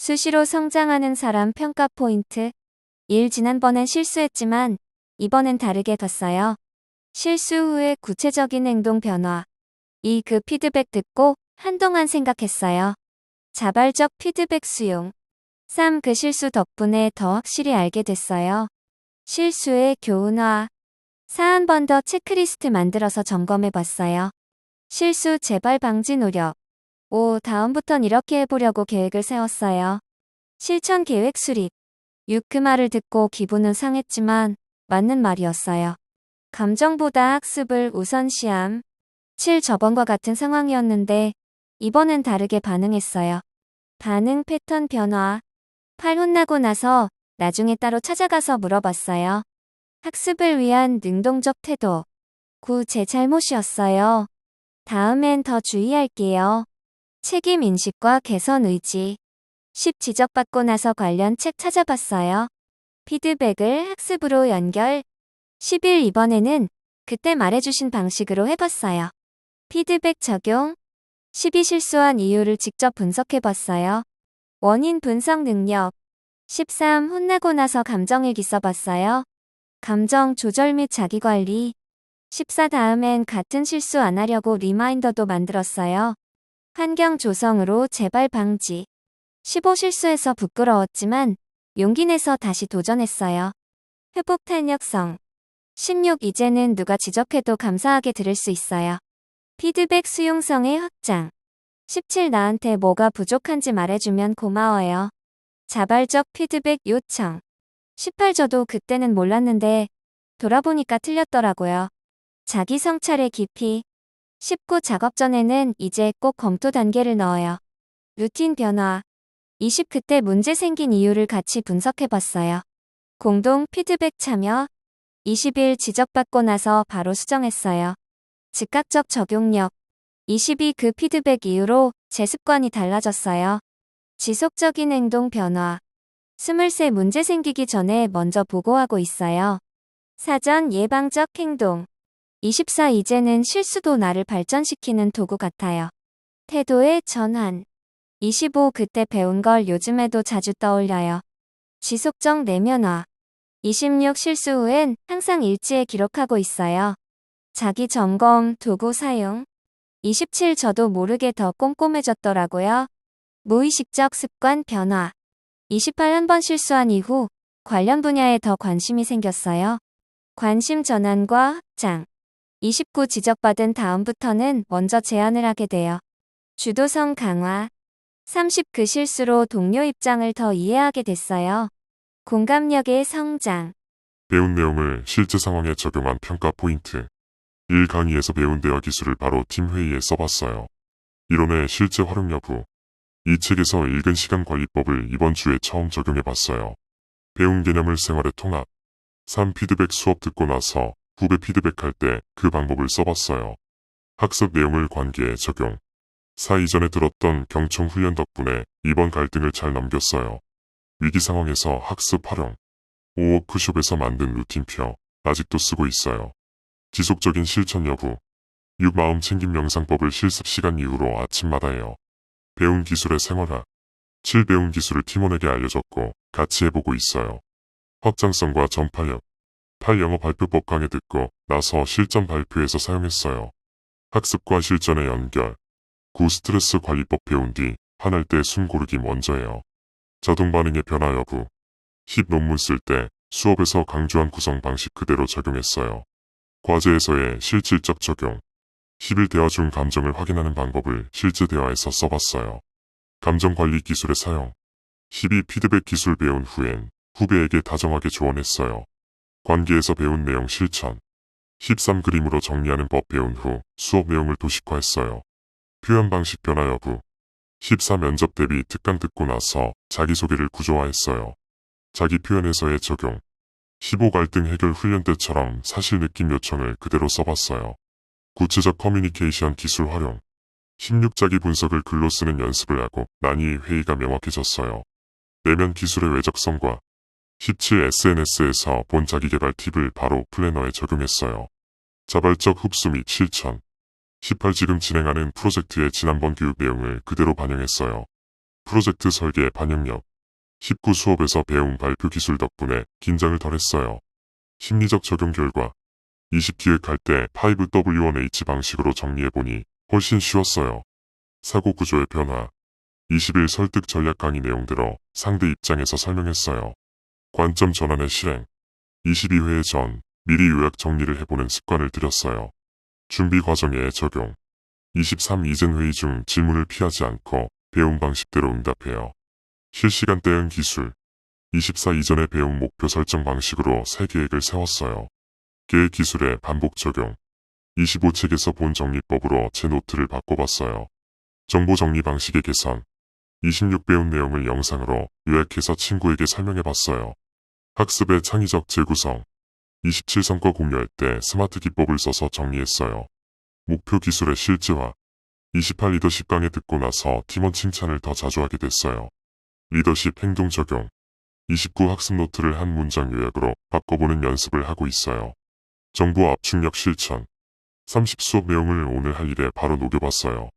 수시로 성장하는 사람 평가 포인트 1. 지난번엔 실수했지만 이번엔 다르게 갔어요. 실수 후의 구체적인 행동 변화 2. 그 피드백 듣고 한동안 생각했어요. 자발적 피드백 수용 3. 그 실수 덕분에 더 확실히 알게 됐어요. 실수의 교훈화 4. 한 번 더 체크리스트 만들어서 점검해봤어요. 실수 재발 방지 노력 5. 다음부턴 이렇게 해보려고 계획을 세웠어요. 실천 계획 수립 6. 그 말을 듣고 기분은 상했지만 맞는 말이었어요. 감정보다 학습을 우선시함 7. 저번과 같은 상황이었는데 이번엔 다르게 반응했어요. 반응 패턴 변화 8. 혼나고 나서 나중에 따로 찾아가서 물어봤어요. 학습을 위한 능동적 태도 9. 제 잘못이었어요. 다음엔 더 주의할게요. 책임 인식과 개선 의지 10. 지적받고 나서 관련 책 찾아봤어요. 피드백을 학습으로 연결 11. 이번에는 그때 말해주신 방식으로 해봤어요. 피드백 적용 12. 실수한 이유를 직접 분석해봤어요. 원인 분석 능력 13. 혼나고 나서 감정일기 써봤어요. 감정 조절 및 자기관리 14. 다음엔 같은 실수 안 하려고 리마인더도 만들었어요. 환경 조성으로 재발 방지 15. 실수해서 부끄러웠지만 용기 내서 다시 도전했어요. 회복 탄력성 16. 이제는 누가 지적해도 감사하게 들을 수 있어요. 피드백 수용성의 확장 17. 나한테 뭐가 부족한지 말해주면 고마워요. 자발적 피드백 요청 18. 저도 그때는 몰랐는데 돌아보니까 틀렸더라고요. 자기 성찰의 깊이 19. 작업 전에는 이제 꼭 검토 단계를 넣어요. 루틴 변화 20. 그때 문제 생긴 이유를 같이 분석해봤어요. 공동 피드백 참여 21. 지적받고 나서 바로 수정했어요. 즉각적 적용력 22. 그 피드백 이후로 제 습관이 달라졌어요. 지속적인 행동 변화 23. 문제 생기기 전에 먼저 보고하고 있어요. 사전 예방적 행동 24. 이제는 실수도 나를 발전시키는 도구 같아요. 태도의 전환 25. 그때 배운 걸 요즘에도 자주 떠올려요. 지속적 내면화 26. 실수 후엔 항상 일지에 기록하고 있어요. 자기 점검 도구 사용 27. 저도 모르게 더 꼼꼼해졌더라고요. 무의식적 습관 변화 28. 한 번 실수한 이후 관련 분야에 더 관심이 생겼어요. 관심 전환과 확장 29. 지적받은 다음부터는 먼저 제안을 하게 돼요. 주도성 강화 30. 그 실수로 동료 입장을 더 이해하게 됐어요. 공감력의 성장 배운 내용을 실제 상황에 적용한 평가 포인트 1. 강의에서 배운 대화 기술을 바로 팀 회의에 써봤어요. 이론의 실제 활용 여부 이 책에서 읽은 시간관리법을 이번 주에 처음 적용해봤어요. 배운 개념을 생활에 통합 3. 피드백 수업 듣고 나서 후배 피드백할 때 그 방법을 써봤어요. 학습 내용을 관계에 적용 4. 이전에 들었던 경청 훈련 덕분에 이번 갈등을 잘 넘겼어요. 위기 상황에서 학습 활용 5. 워크숍에서 만든 루틴표 아직도 쓰고 있어요. 지속적인 실천 여부 6. 마음 챙김 명상법을 실습 시간 이후로 아침마다 해요. 배운 기술의 생활화 7. 배운 기술을 팀원에게 알려줬고 같이 해보고 있어요. 확장성과 전파력 8. 영어 발표법 강의 듣고 나서 실전 발표에서 사용했어요. 학습과 실전의 연결 9. 스트레스 관리법 배운 뒤 화날 때 숨 고르기 먼저 해요. 자동 반응의 변화 여부 10. 논문 쓸 때 수업에서 강조한 구성 방식 그대로 적용했어요. 과제에서의 실질적 적용 11. 대화 중 감정을 확인하는 방법을 실제 대화에서 써봤어요. 감정관리 기술의 사용 12. 피드백 기술 배운 후엔 후배에게 다정하게 조언했어요. 관계에서 배운 내용 실천 13. 그림으로 정리하는 법 배운 후 수업 내용을 도식화했어요. 표현 방식 변화 여부 14. 면접 대비 특강 듣고 나서 자기소개를 구조화했어요. 자기 표현에서의 적용 15. 갈등 해결 훈련 때처럼 사실 느낌 요청을 그대로 써봤어요. 구체적 커뮤니케이션 기술 활용 16. 자기 분석을 글로 쓰는 연습을 하고 나니 회의가 명확해졌어요. 내면 기술의 외적성과 17. SNS에서 본 자기개발 팁을 바로 플래너에 적용했어요. 자발적 흡수 및 실천 18. 지금 진행하는 프로젝트의 지난번 교육 내용을 그대로 반영했어요. 프로젝트 설계 반영력, 19 수업에서 배운 발표 기술 덕분에 긴장을 덜했어요. 심리적 적용 결과 20 기획할 때 5W1H 방식으로 정리해보니 훨씬 쉬웠어요. 사고 구조의 변화, 21 설득 전략 강의 내용들어 상대 입장에서 설명했어요. 관점 전환의 실행, 22회 전 미리 요약 정리를 해보는 습관을 들였어요. 준비 과정에 적용, 23 이전 회의 중 질문을 피하지 않고 배운 방식대로 응답해요. 실시간 대응 기술, 24 이전에 배운 목표 설정 방식으로 새 계획을 세웠어요. 계획 기술의 반복 적용, 25 책에서 본 정리법으로 제 노트를 바꿔봤어요. 정보 정리 방식의 개선, 26 배운 내용을 영상으로 요약해서 친구에게 설명해봤어요. 학습의 창의적 재구성, 27 성과 공유할 때 스마트 기법을 써서 정리했어요. 목표 기술의 실제화, 28 리더십 강의 듣고 나서 팀원 칭찬을 더 자주 하게 됐어요. 리더십 행동 적용, 29 학습 노트를 한 문장 요약으로 바꿔보는 연습을 하고 있어요. 정보 압축력 실천, 30 수업 내용을 오늘 할 일에 바로 녹여봤어요.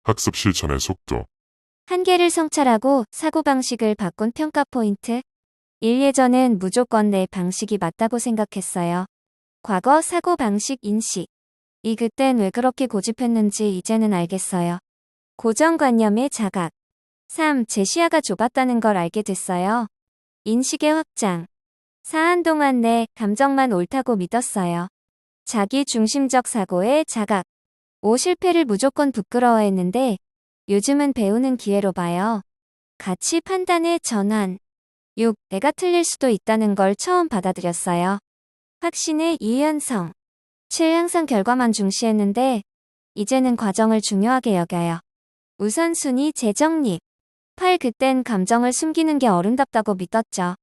학습 실천의 속도, 한계를 성찰하고 사고방식을 바꾼 평가 포인트. 1. 예전엔 무조건 내 방식이 맞다고 생각했어요. 과거 사고방식 인식. 그땐 왜 그렇게 고집했는지 이제는 알겠어요. 고정관념의 자각. 3. 제 시야가 좁았다는 걸 알게 됐어요. 인식의 확장. 4. 한동안 내 감정만 옳다고 믿었어요. 자기 중심적 사고의 자각. 5. 실패를 무조건 부끄러워했는데 요즘은 배우는 기회로 봐요. 가치 판단의 전환. 6. 내가 틀릴 수도 있다는 걸 처음 받아들였어요. 확신의 유연성. 7. 항상 결과만 중시했는데 이제는 과정을 중요하게 여겨요. 우선순위 재정립. 8. 그땐 감정을 숨기는 게 어른답다고 믿었죠.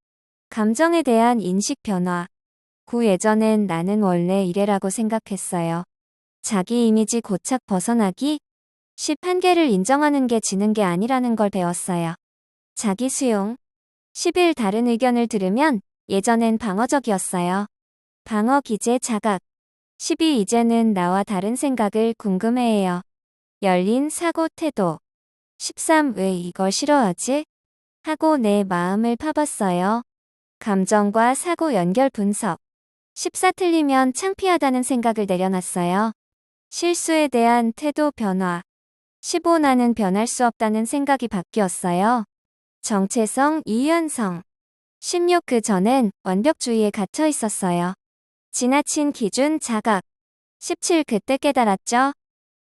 감정에 대한 인식 변화. 9. 예전엔 나는 원래 이래라고 생각했어요. 자기 이미지 고착 벗어나기. 10. 한계를 인정하는 게 지는 게 아니라는 걸 배웠어요. 자기 수용. 11. 다른 의견을 들으면 예전엔 방어적이었어요. 방어 기제 자각. 12. 이제는 나와 다른 생각을 궁금해해요. 열린 사고 태도. 13. 왜 이걸 싫어하지? 하고 내 마음을 파봤어요. 감정과 사고 연결 분석. 14. 틀리면 창피하다는 생각을 내려놨어요. 실수에 대한 태도 변화. 15. 나는 변할 수 없다는 생각이 바뀌었어요. 정체성 유연성. 16. 그 전엔 완벽주의에 갇혀 있었어요. 지나친 기준 자각. 17. 그때 깨달았죠.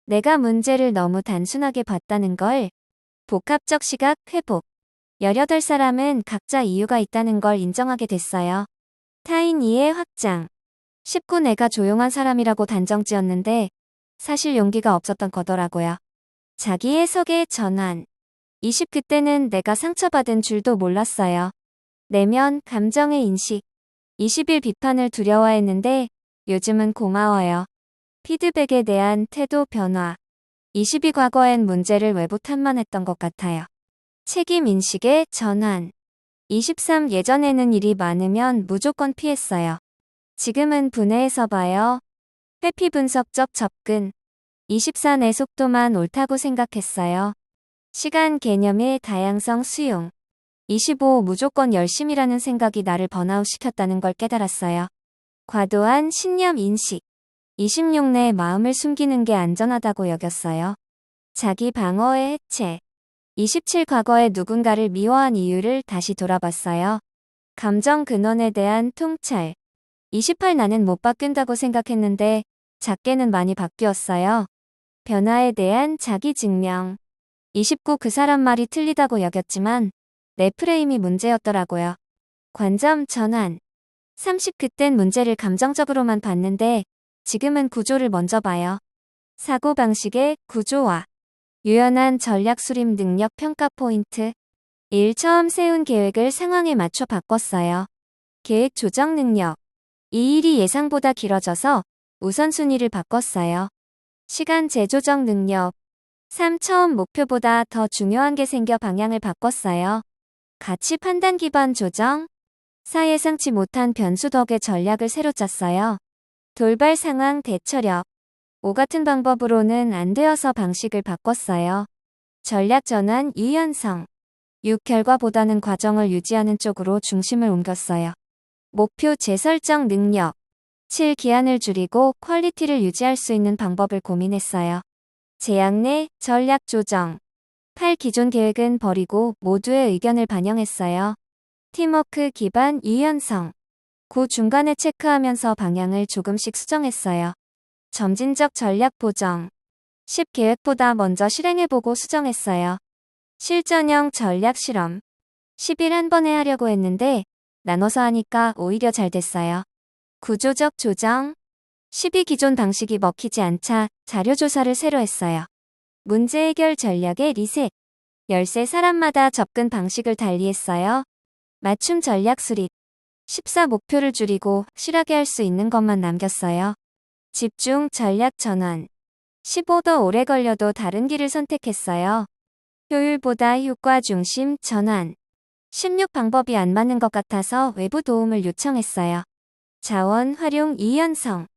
내가 문제를 너무 단순하게 봤다는 걸. 복합적 시각 회복. 18사람은 각자 이유가 있다는 걸 인정하게 됐어요. 타인 이해 확장. 19. 내가 조용한 사람이라고 단정지었는데 사실 용기가 없었던 거더라고요. 자기 해석의 전환. 20. 그때는 내가 상처받은 줄도 몰랐어요. 내면 감정의 인식. 21. 비판을 두려워했는데 요즘은 고마워요. 피드백에 대한 태도 변화. 22. 과거엔 문제를 외부 탓만 했던 것 같아요. 책임 인식의 전환. 23. 예전에는 일이 많으면 무조건 피했어요. 지금은 분해해서 봐요. 회피 분석적 접근. 24. 내 속도만 옳다고 생각했어요. 시간 개념의 다양성 수용. 25. 무조건 열심이라는 생각이 나를 번아웃 시켰다는 걸 깨달았어요. 과도한 신념 인식. 26. 내 마음을 숨기는 게 안전하다고 여겼어요. 자기 방어의 해체. 27. 과거에 누군가를 미워한 이유를 다시 돌아봤어요. 감정 근원에 대한 통찰. 28. 나는 못 바뀐다고 생각했는데 작게는 많이 바뀌었어요. 변화에 대한 자기 증명. 29. 그 사람 말이 틀리다고 여겼지만 내 프레임이 문제였더라고요. 관점 전환. 30. 그땐 문제를 감정적으로만 봤는데 지금은 구조를 먼저 봐요. 사고방식의 구조화. 유연한 전략 수립 능력 평가 포인트. 1. 처음 세운 계획을 상황에 맞춰 바꿨어요. 계획 조정 능력. 이 일이 예상보다 길어져서 우선순위를 바꿨어요. 시간 재조정 능력. 3. 처음 목표보다 더 중요한 게 생겨 방향을 바꿨어요. 가치 판단 기반 조정. 4. 예상치 못한 변수 덕에 전략을 새로 짰어요. 돌발 상황 대처력. 5. 같은 방법으로는 안 되어서 방식을 바꿨어요. 전략 전환 유연성. 6 결과보다는 과정을 유지하는 쪽으로 중심을 옮겼어요. 목표 재설정 능력. 7 기한을 줄이고 퀄리티를 유지할 수 있는 방법을 고민했어요. 제약 내 전략 조정. 8 기존 계획은 버리고 모두의 의견을 반영했어요. 팀워크 기반 유연성. 9 중간에 체크하면서 방향을 조금씩 수정했어요. 점진적 전략 보정. 10 계획보다 먼저 실행해보고 수정했어요. 실전형 전략 실험. 10일 한 번에 하려고 했는데 나눠서 하니까 오히려 잘 됐어요. 구조적 조정. 12 기존 방식이 먹히지 않자 자료 조사를 새로 했어요. 문제 해결 전략의 리셋. 13 사람마다 접근 방식을 달리했어요. 맞춤 전략 수립. 14 목표를 줄이고 확실하게 할 수 있는 것만 남겼어요. 집중 전략 전환. 15 더 오래 걸려도 다른 길을 선택했어요. 효율보다 효과 중심 전환. 16 방법이 안 맞는 것 같아서 외부 도움을 요청했어요. 자원 활용 이연성.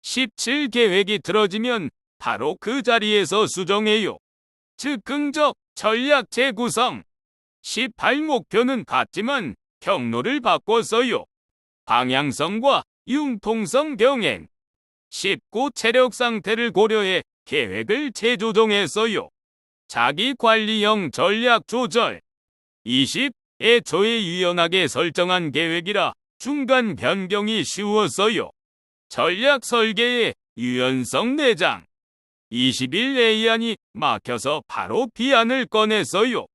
17 계획이 틀어지면 바로 그 자리에서 수정해요. 즉흥적 전략 재구성. 18 목표는 같지만 경로를 바꿨어요. 방향성과 융통성 병행. 19 체력 상태를 고려해 계획을 재조정했어요. 자기관리형 전략 조절. 20 애초에 유연하게 설정한 계획이라 중간 변경이 쉬웠어요. 전략 설계에 유연성 내장. 21 A안이 막혀서 바로 B안을 꺼냈어요.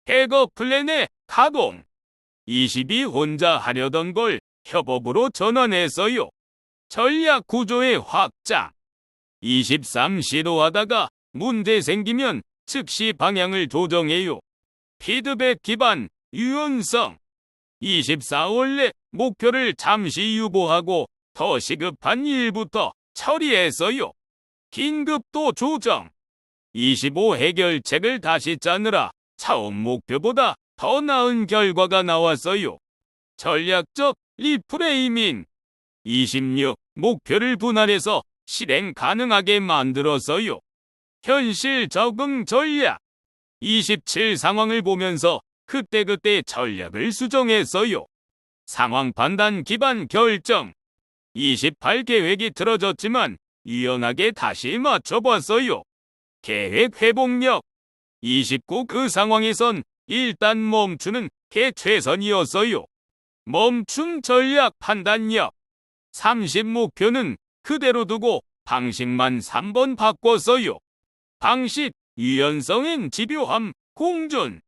백업 플랜의 가동. 22 혼자 하려던 걸 협업으로 전환했어요. 전략 구조의 확장. 23 시도하다가 문제 생기면 즉시 방향을 조정해요. 피드백 기반 유연성. 24 원래 목표를 잠시 유보하고 더 시급한 일부터 처리했어요. 긴급도 조정. 25 해결책을 다시 짜느라 처음 목표보다 더 나은 결과가 나왔어요. 전략적 리프레이밍. 26 목표를 분할해서 실행 가능하게 만들었어요. 현실 적응 전략. 27 상황을 보면서 그때그때 전략을 수정했어요. 상황 판단 기반 결정. 28 계획이 틀어졌지만 유연하게 다시 맞춰봤어요. 계획 회복력. 29 그 상황에선 일단 멈추는 게 최선이었어요. 멈춤 전략 판단력. 30 목표는 그대로 두고 방식만 3번 바꿨어요. 방식, 유연성엔 집요함, 공존.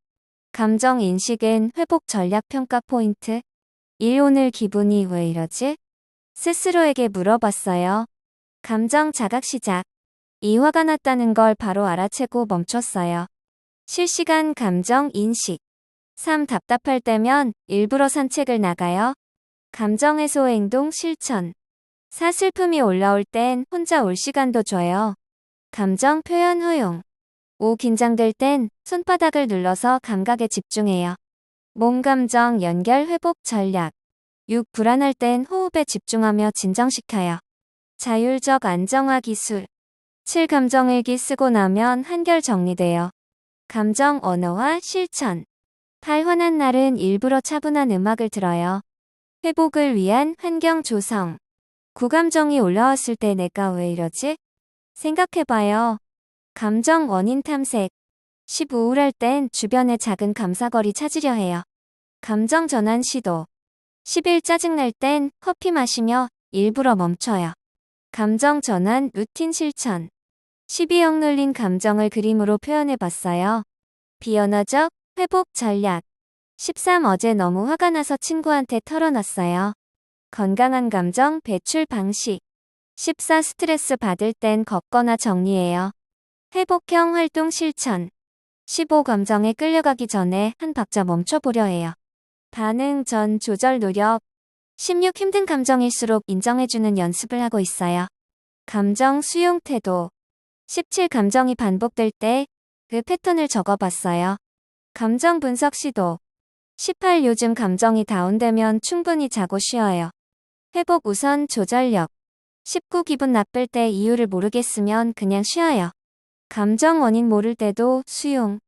감정 인식엔 회복 전략 평가 포인트. 1 오늘 기분이 왜 이러지? 스스로에게 물어봤어요. 감정 자각 시작. 2 화가 났다는 걸 바로 알아채고 멈췄어요. 실시간 감정 인식. 3 답답할 때면 일부러 산책을 나가요. 감정 해소 행동 실천. 4 슬픔이 올라올 땐 혼자 올 시간도 줘요. 감정 표현 허용. 5 긴장될 땐 손바닥을 눌러서 감각에 집중해요. 몸 감정 연결 회복 전략. 6 불안할 땐 호흡에 집중하며 진정시켜요. 자율적 안정화 기술. 7 감정일기 쓰고 나면 한결 정리돼요. 감정 언어화 실천. 8 화난 날은 일부러 차분한 음악을 들어요. 회복을 위한 환경 조성. 9 감정이 올라왔을 때 내가 왜 이러지? 생각해봐요. 감정 원인 탐색. 10 우울할 땐 주변의 작은 감사거리 찾으려 해요. 감정 전환 시도. 11 짜증날 땐 커피 마시며 일부러 멈춰요. 감정 전환 루틴 실천. 12 억눌린 감정을 그림으로 표현해봤어요. 비언어적 회복 전략. 13 어제 너무 화가 나서 친구한테 털어놨어요. 건강한 감정 배출 방식. 14 스트레스 받을 땐 걷거나 정리해요. 회복형 활동 실천. 15 감정에 끌려가기 전에 한 박자 멈춰보려 해요. 반응 전 조절 노력. 16 힘든 감정일수록 인정해주는 연습을 하고 있어요. 감정 수용 태도. 17 감정이 반복될 때 그 패턴을 적어봤어요. 감정 분석 시도. 18 요즘 감정이 다운되면 충분히 자고 쉬어요. 회복 우선 조절력. 19 기분 나쁠 때 이유를 모르겠으면 그냥 쉬어요. 감정 원인 모를 때도 수용.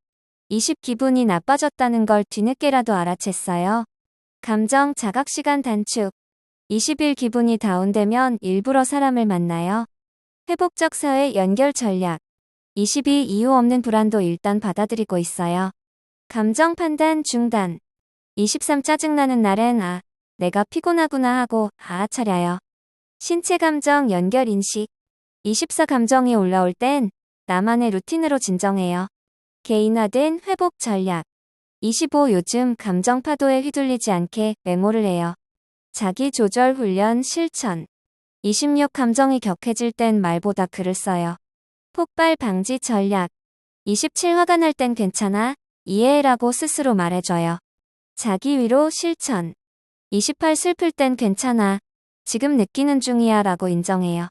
20 기분이 나빠졌다는 걸 뒤늦게라도 알아챘어요. 감정 자각 시간 단축. 21 기분이 다운되면 일부러 사람을 만나요. 회복적 사회 연결 전략. 22 이유 없는 불안도 일단 받아들이고 있어요. 감정 판단 중단. 23 짜증나는 날엔 내가 피곤하구나 하고 차려요. 신체 감정 연결 인식. 24 감정이 올라올 땐 나만의 루틴으로 진정해요. 개인화된 회복 전략. 25 요즘 감정 파도에 휘둘리지 않게 메모를 해요. 자기 조절 훈련 실천. 26 감정이 격해질 땐 말보다 글을 써요. 폭발 방지 전략. 27 화가 날 땐 괜찮아, 이해해라고 스스로 말해줘요. 자기 위로 실천. 28 슬플 땐 괜찮아, 지금 느끼는 중이야 라고 인정해요.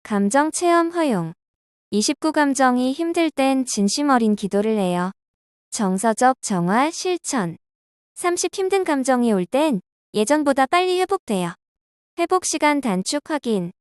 감정 체험 허용. 29 감정이 힘들 땐 진심 어린 기도를 해요. 정서적 정화 실천. 30 힘든 감정이 올 땐 예전보다 빨리 회복돼요. 회복 시간 단축 확인.